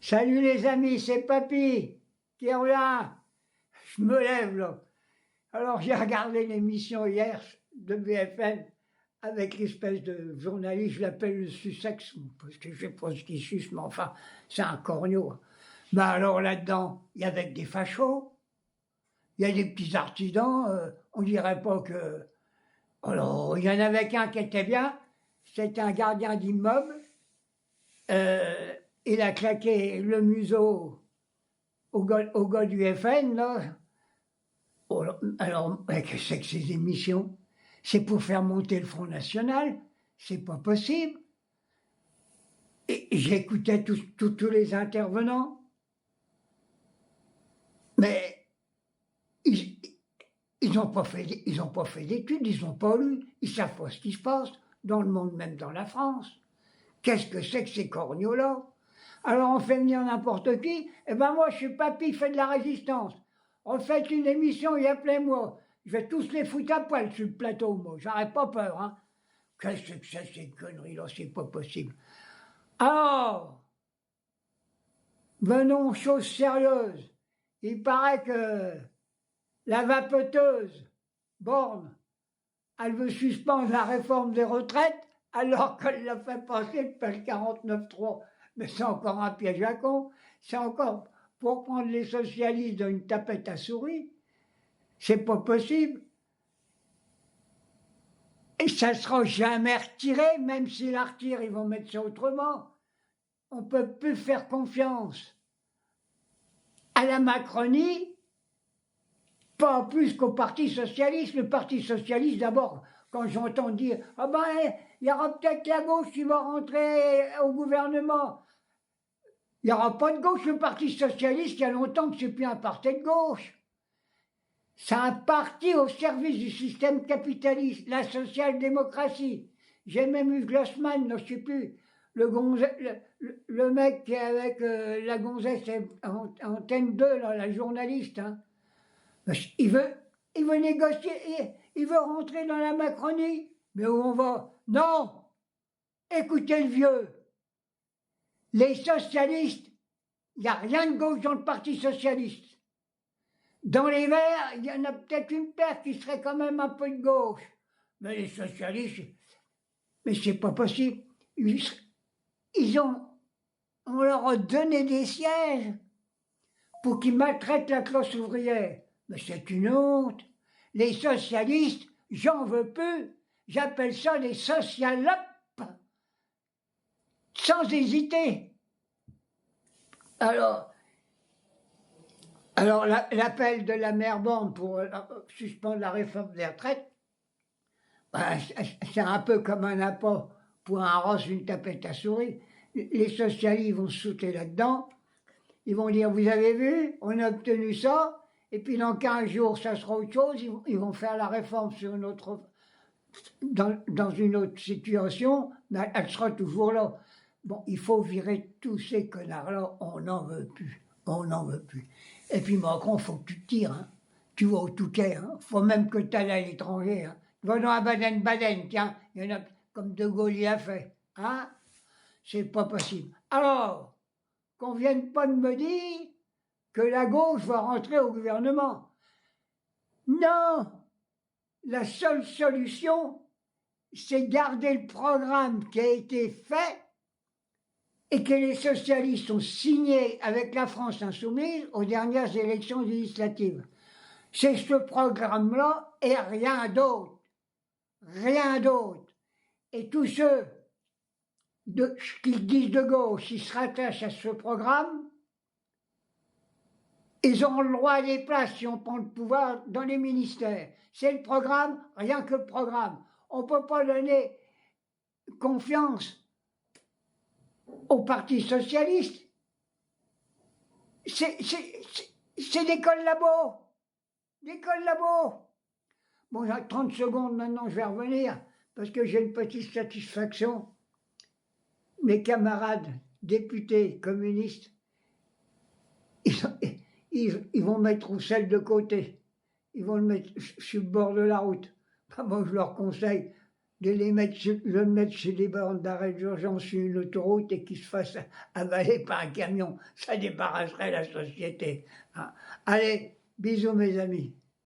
Salut les amis, c'est Papy qui revient. Je me lève là. Alors j'ai regardé l'émission hier de BFM avec l'espèce de journaliste, je l'appelle le Sussex, parce que je sais pas ce qu'il suce, mais enfin, c'est un corneau. Ben alors là-dedans, il y avait des fachos, il y a des petits artisans, on dirait pas que... Alors, il y en avait qu'un qui était bien, c'était un gardien d'immeuble, euh, il a claqué le museau au gars du FN, là. Oh, alors, qu'est-ce que c'est que ces émissions? C'est pour faire monter le Front National? C'est pas possible. Et j'écoutais tous les intervenants, mais ils n'ont pas fait d'études, ils n'ont pas lu, ils savent pas ce qui se passe dans le monde, même dans la France. Qu'est-ce que c'est que ces corneaux-là? Alors on fait venir n'importe qui, et ben moi je suis Papy, fait de la résistance. On fait une émission, il y a plein mois. Je vais tous les foutre à poil sur le plateau, moi, j'aurais pas peur, hein. Qu'est-ce que c'est ces conneries-là, c'est pas possible. Alors, venons aux choses sérieuses. Il paraît que la vapoteuse, Borne, elle veut suspendre la réforme des retraites alors qu'elle l'a fait passer depuis le 49-3. Mais c'est encore un piège à con. C'est encore pour prendre les socialistes dans une tapette à souris. C'est pas possible. Et ça sera jamais retiré, même s'ils la retirent, ils vont mettre ça autrement. On ne peut plus faire confiance à la Macronie, pas plus qu'au Parti Socialiste. Le Parti Socialiste, d'abord, quand j'entends dire « Ah ben, il y aura peut-être la gauche qui va rentrer au gouvernement », il n'y aura pas de gauche. Le Parti Socialiste, il y a longtemps que c'est plus un parti de gauche. C'est un parti au service du système capitaliste, la social-démocratie. J'ai même eu Glossman, je ne sais plus, le mec qui est avec la gonzesse Antenne 2, là, la journaliste. Hein. Il veut négocier, il veut rentrer dans la Macronie. Mais où on va? Non! Écoutez le vieux. Les socialistes, il n'y a rien de gauche dans le Parti Socialiste. Dans les Verts, il y en a peut-être une paire qui serait quand même un peu de gauche. Mais les socialistes, mais c'est pas possible. On leur a donné des sièges pour qu'ils maltraitent la classe ouvrière. Mais c'est une honte. Les socialistes, j'en veux plus. J'appelle ça les socialopes. Sans hésiter. Alors l'appel de la maire Borne pour suspendre la réforme des retraites, ben, c'est un peu comme un appât pour un rosse, une tapette à souris. Les socialistes vont se sauter là-dedans, ils vont dire, vous avez vu, on a obtenu ça, et puis dans 15 jours, ça sera autre chose, ils vont faire la réforme sur une autre, dans une autre situation, mais elle sera toujours là. Bon, il faut virer tous ces connards-là, on n'en veut plus. On n'en veut plus. Et puis Macron, il faut que tu te tires. Hein. Tu vas au Touquet. Hein. Faut même que tu ailles à l'étranger. Hein. Va dans à Baden-Baden, tiens. Il y en a comme De Gaulle y a fait. Hein. C'est pas possible. Alors, qu'on vienne pas de me dire que la gauche va rentrer au gouvernement. Non. La seule solution, c'est garder le programme qui a été fait et que les socialistes ont signé avec la France insoumise aux dernières élections législatives. C'est ce programme-là et rien d'autre. Rien d'autre. Et tous ceux qui disent de gauche, qui se rattachent à ce programme, ils auront le droit à des places si on prend le pouvoir dans les ministères. C'est le programme, rien que le programme. On ne peut pas donner confiance au Parti Socialiste. C'est des collabos. Des collabos. Bon, j'ai 30 secondes maintenant, je vais revenir, parce que j'ai une petite satisfaction. Mes camarades députés communistes, ils vont mettre Roussel de côté. Ils vont le mettre sur le bord de la route. Moi, je leur conseille de le mettre chez les bornes d'arrêt d'urgence sur une autoroute et qu'il se fasse avaler par un camion. Ça débarrasserait la société, hein. Allez, bisous mes amis.